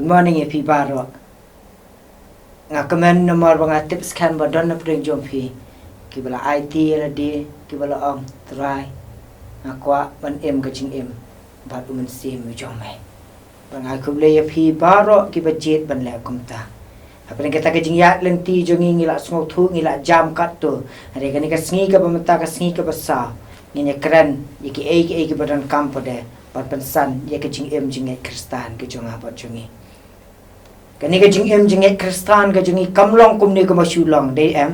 morning if he baro. Ngakamen nomor banga tips kan ba don na pring jompi. Kibala IT la di kibala ong try. Ngakwa ban em ka jing em. Bat umen sim mu jomai. Banga kuble ya phi baro kiba jet ban la kumta. Apa yang kata kajing ya lenti jongi ngila sngau thu ngila jam kat tu. Hari kani ka sngi ka pamata ka sngi ka basa. Nginya keren yaki ai badan kampo de. Bat pensan ya kajing em jingai kristan ke jonga bat jongi. Kani kajing em jingai kristan ka jongi kamlong kumni ka masulong de em.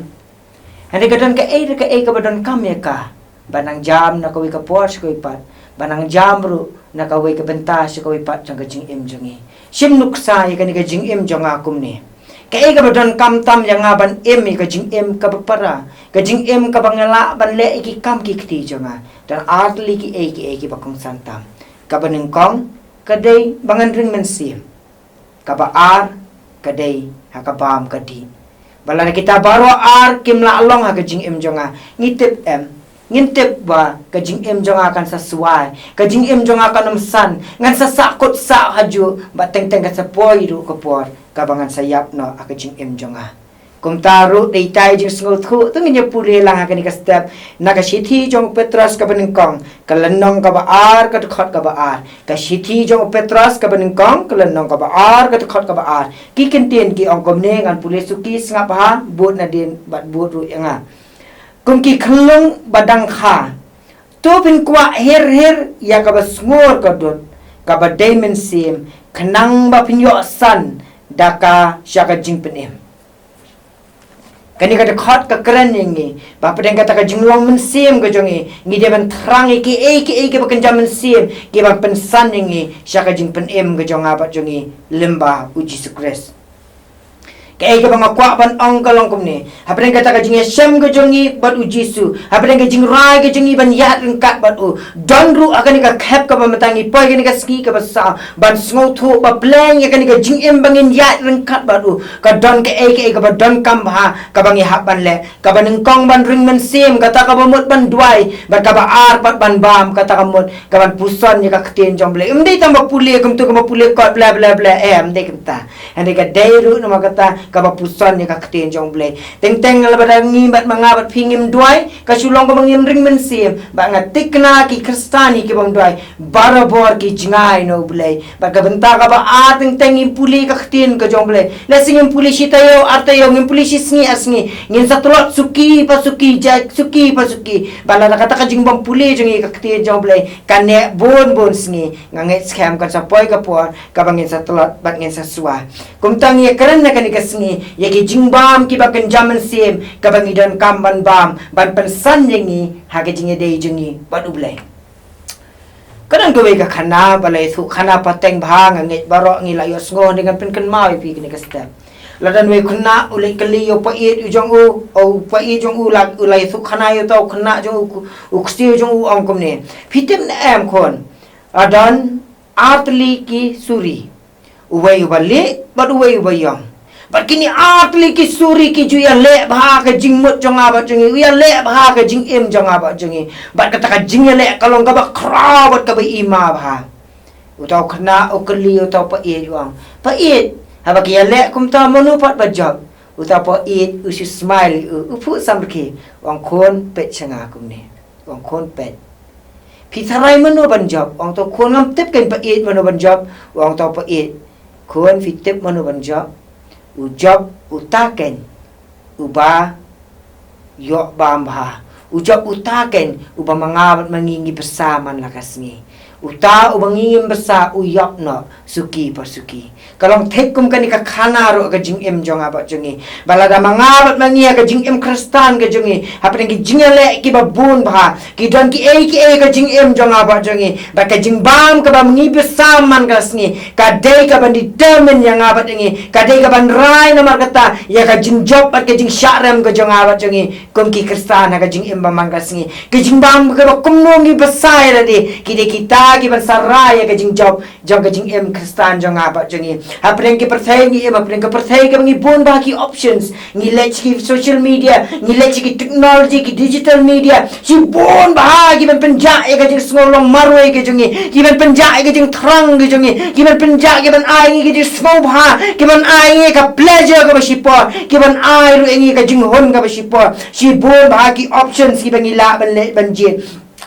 Hari kadan ka ai ka badan kam ya ka. Banang jam na kawi ka pors ko ipat. Banang jam ru na kawi ka bentas ko ipat jang kajing em jongi. Sim nuksa ya kani kajing em jonga kumni. Kaya ka badan kam tam yang ngaban em ka jing em ka papara ka jing em ka bangala ban le iki kam ki kti jonga dan artli ki bakong santam ka baning kong ka dei bangan ring mensim ka ba ar ka dei ha ka bam ka di balana kita baro ar kimla along ha ka jing em jonga ngitip em ngintip ba ka jing em jonga kan sesuai ka jing em jonga kan umsan ngan sasakot sa haju ba teng ka sapoi ru ka por kabangan sayap no akajing em jonga kung taru dei tai jing sngot khu tu nginya pure lang akani ka step naga sithi jong Petros ka baningkong kalanong ka ba ar ka khot ka ba ar ka sithi jong Petros ka baningkong kalanong ka ba ar ka khot ka ba ar ki kentien ki ong komne ngan pule suki sngap ha bot na din bat bot ru yanga kung ki khlong badang kha tu pin kwa her ya ka ba sngur ka dot ka ba diamond sim khnang ba pinyo san daka syaka jing penem kani kata khot ka keren ngi ba pedeng kata ka jinglong mensim ka jongi ngi de ban thrang ki bakan jam mensim ki ba pensan ngi syaka jing penem ka jonga ba jongi lemba uji sukres kaya ka bang kwa ban ong kalong kumni hapren kata ka jing syam ka jongi bat uji su hapren ka jing rai ka jongi ban yat kat bat u donru akan ka khap ka matangi poi ka ski ka basa ban sngo thu ba blang akan ka jing em bangin yat kat bat u ka don ka ba don kam ha ka bangi hap ban le ka ban kong ban ring men sim kata ka ba mut ban duai ba ka ba ar bat ban bam kata ka mut ka ban puson ni ka kten jong ble umdei tambah pule kum tu ka pule kot bla bla bla em dei kata ande ka deiru no kata ka ba puson ni ka kten jong ble teng la badang ngi bat mangabat pingim duai ka sulong ka bangim ring men sim ba ngatik na ki kristani ki bang duai barabor ki jingai no ble ba ka benta ka ba ateng tengi puli ka kten ka jong ble la singim puli sitayo artayo ngim puli singi asngi ngin satrot suki pasuki bala na kata ka jing bang puli jong ka kten jong ble kane bon singi nganget scam kan sa poi ka por ka bangin satrot bat ngin sasua kumtang ye keren na kan ka singi ye ki jingbam ki bakan jaman sim ka bangi don kam ban bam ban pensan yengi ha ke jinge dei jingi bat ublai kadang ko ka khana balai thu khana pateng bhang ngi baro ngi la yo sngo dengan pen kan mau pi ni ka step ladan we khna ulai kali yo pa it jong u au pa i jong u la ulai thu khana yo tau khna jong u kstiu jong u ong kom ne fitem na em khon adan atli ki suri uwai bali bat uwai bayang bat kini atli ki suri ki ju ya le bha ka jing mut jong aba jong ya le bha ka jing em jong aba jong bat kata ka jing le kalong ka ba kra bat ka ba ima bha utau khna ukli utau pa e juang pa e haba ki ya le kum ta monu pat ba job utau pa e usu smile upu samki wang kon pet changa kum ne wang kon pet pitharai manu ban job wang to kon ngam tip kan pa e manu ban job wang to pa e kon fitip manu ban job ujab utaken uba yok bambha ujab utaken uba mangabat mangingi bersama lakasngi uta ubangingim besa uyok no suki pasuki kalong tekum kani ka khana ro ka jing em jong aba jongi balada mangabat mangia ka jing em kristan ka jongi hapren ki jingale ki babun bha ki don ki e ka jing em jong aba jongi ba ka jing bam ka ba mangi besaman kasngi ka dei ka ban determine yang aba jongi ka dei ka ban rai na markata ya ka jing job ka jing syaram ka jong aba jongi kum ki kristan ka jing em ba mangkasngi ki jing bam ka ba kumnongi besai radi ki de kita bahagi ban saraya ke jing job jong ke jing em kristan jong apa jongi apreng ke perthai ngi em apreng ke perthai ke bangi bon bahagi options ngi lech ki social media ngi lech ki technology ki digital media si bon bahagi ban penja ke jing ngolong marwe ke jongi ki ban penja ke jing thrang ke jongi ki ban penja ke ban ai ke jing small bha ki ban ai ka pleasure ka basipo ki ban ai ru ngi ka jing hon ka basipo si bon bahagi options ki bangi la ban le ban je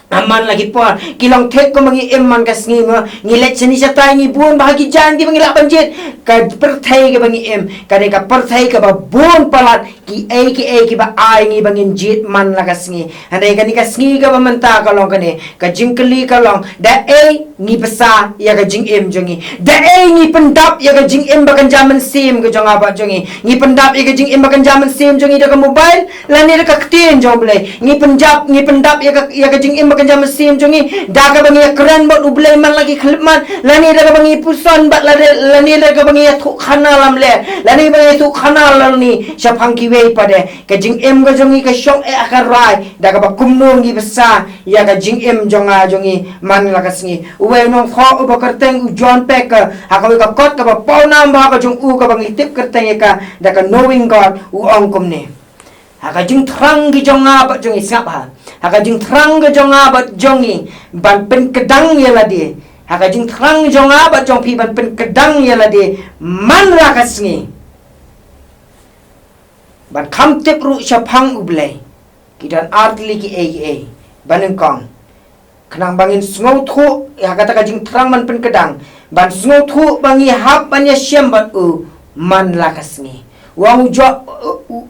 aman lagi po kilong tek ko mangi emman kas ngi mo ngi lek seni satai ngi buon bahagi jan di mangi la banjit ka perthai ke bangi em ka de ka perthai ka ba buon palat ki ba ai ngi bangin jit man la kas ngi ande ka ni kas ngi ka ba menta ka long ka ne ka jingkeli ka long da ngi besa ya ka jing em jongi da ngi pendap ya ka jing em bakan jaman sim ka jong aba jongi ngi pendap ya ka jing em bakan jaman sim jongi da ka mobile la ni da ka ktin jong blai ngi pendap ya ka jing em kerja mesin jongi daga bangi keren bot ublay man lagi khlipman lani daga bangi puson bat lani daga bangi thuk khana lam le lani bangi thuk khana lalni syapang kiwe pade ke jing em ga jongi ke syong akar rai daga ba kumnung gi besa ya ga jing em jonga jongi man la kasngi uwe nong kho uba kerteng u John Peck akawe ka kot ka ba paunam ba ka jong u ka bangi tip kerteng ka daga knowing God u ongkom ne haka jing thrang gi jonga ba jongi sap ha haka jing thrang gi jonga ba jongi ban pen kedang ya ladi haka jing thrang jonga ba jong pi ban pen kedang ya ladi man ra kasngi ban kham tip ru syapang ublai kidan artli ki a baneng kong kenang bangin sngow thu ya kata ka jing thrang man pen kedang ban sngow thu bangi hap ban ya syam bat u man la kasngi wang jo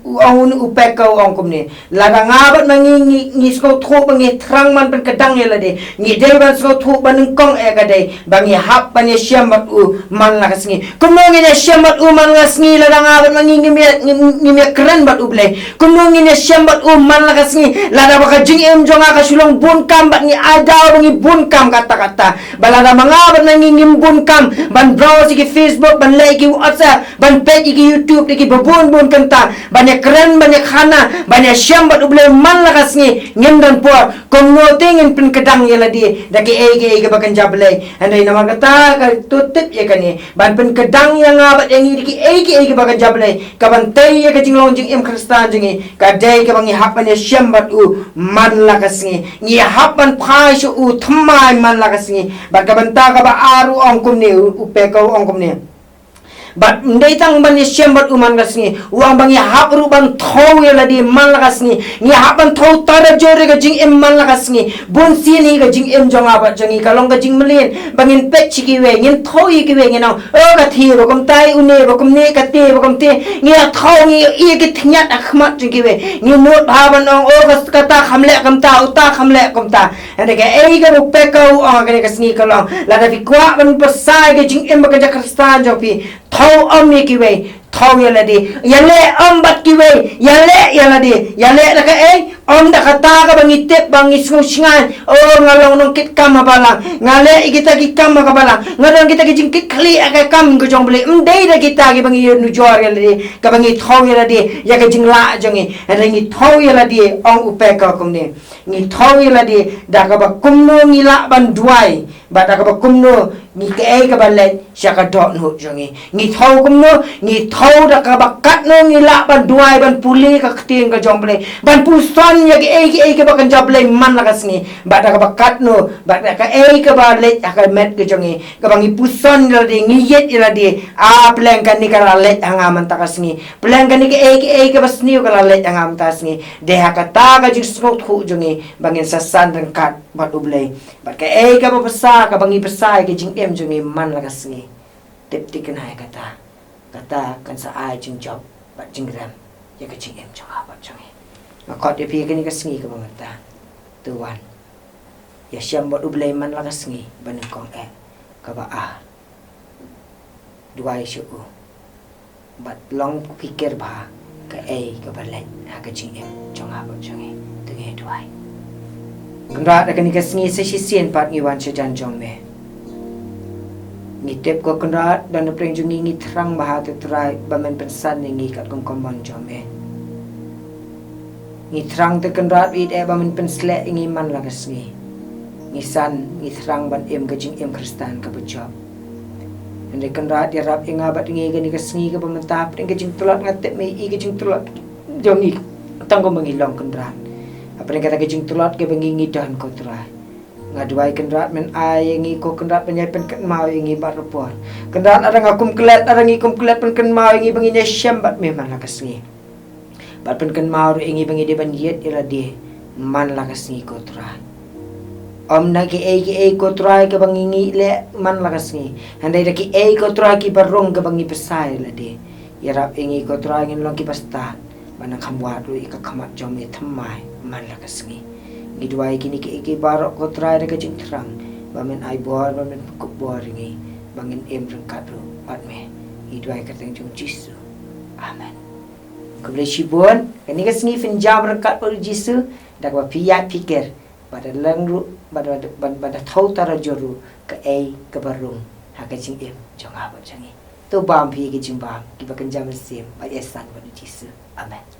wang upeka wang kumni laga ngabat mangi ngisko thu bangi thrang man pen kedang ya lade ngi dei ban sko thu ban kong e ka dei bangi hap ban syam bat u man la kasngi kumngi ne syam bat u man ngasngi laga ngabat mangi ngimi keren bat u ble kumngi ne syam bat u man la kasngi lada baka jing em jonga ka sulong bun kam bat ni ada bangi bun kam kata-kata balada mangabat mangi ngim bun kam ban browse ki Facebook ban like ki WhatsApp ban page ki YouTube ki bun kenta banyak keren banyak khana banyak syam bat uble man la kasngi ngem dan po komno tingen pen kedang ya ladi daki ege bakan jable andai nama kata ka tutip ya kani ban pen kedang yang ngabat yang diki ege bakan jable kaban tai ya ka jinglong jing em kristan jingi ka dai ka bangi hap banyak syam bat u man la kasngi ngi hap ban phai shu u thamai man la kasngi ban kaban ta ka ba aru ongkum ni upe ka ongkum ni bat ndai tang ban syam bat uman kasngi uang bangi hap ru ban thau ya ladi man la kasngi ngi hap ban thau tara jore ga jing em man la kasngi bun sini ga jing em jonga bat jangi kalong ga jing melin bangin pet chiki we ngin thau yi ki we ngin o ga thi ro kom tai une ro kom ne ka te ro kom te ngi thau ngi i ki thnyat akhmat chiki we ngi not ba ban ong o ga kata khamle kam ta uta khamle kom ta ande ga ei ga ru pe ka u ga ne kasngi kalong la da bi kwa ban pasai ga jing em ga ja kristan jo pi thau amni ki we thau ya ladi yale ambat ki we yale ladi yale la ka om da kata ka bangi tep bangi singan ngalong nong kit kam bala ngale kita ki kam ka bala ngalong kita ki jingkit khali ka kam go jong bele ndei da kita ki bangi nu jor ya ladi ka bangi thau ya ladi ya ka jingla jongi ngi thau ya ladi ong upeka kumne ngi thau ya ladi da ka ba kumno ngila ban duai ba da ka ba kumno ngi ke ka balet syaka dot no jongi ngi thau kumno ngi thau da ka ba kat no ngila ban duai ban puli ka kting ka jong bele ban puson ya ke bakan jable man la kasngi ba da ka bakat no ba da ka ka ba let ka met ke jongi ka bangi puson la de ngiyet la de a plan kan ni ka let anga man ta kasngi plan kan ni ke ka basni ka let anga man ta kasngi de ha ka ta ka jing snot khu jongi bangin sasan dan kat bat ublei ba ka ka ba pasa ka bangi pasa ke jing em jongi man la kasngi tip tik na kata kan sa ai jing job ba jing ram ya ka jing em jonga ba jongi makot dia pergi ke sengi ke mengata tuan ya syam buat ublai man la sengi banengkong ka ba duai syu bat long pikir ba ka ka balet ka jing em jong ha ba jong tengai duai kendra da kan ke sengi sesien pat ngi wan sejan jong me ngi tep ko kendra dan preng jong ngi terang ba tu trai ba men pensan ngi kat kom komon jong me ngi terang te kendrat it ba min pensle ngi man la kasngi ngisan ngisrang ban em kajing em Kristan ka bejop ande kan rat ya rap inga bat ngi gani ka sngi ka pementah pring kajing tulat ngatek me I kajing tulat jongi tanggo mengilong kan rat apa ni kata kajing tulat ke bengi ngidan ko trai ngaduai kan rat men ai ngi ko kan rat penyai pen kan mau ngi bar repor kan rat ada ngakum kelet ada ngi kum kelet pen kan mau ngi bengi ne syam bat memang la ka sngi bat pen kan mau ngi bengi de ban yet ila de man la ka sngi ko trai om na ki ko try ke bangingi le man lakas ngi handai da ki ko try ki barong ke bangi pesai la de yarap ingi ko try ngin long ki pasta mana kamwat lu ika kamat jom e thamai man lakas ngi ngidwai kini ki barok ko try da ke jing terang bamen ai bor bamen kuk bor ngi bangin em rengkat lu pat me ngidwai ka teng jong Jisu amen ko ble shibon kani ka sngi fin jam rengkat per Jisu da ko piat pikir pada langru pada thau tara joru ke ke barung ha ka jing em jong ha ba jangi to bam phi ke jing bam ki ba kan jam sim ba esan ba Jisu amen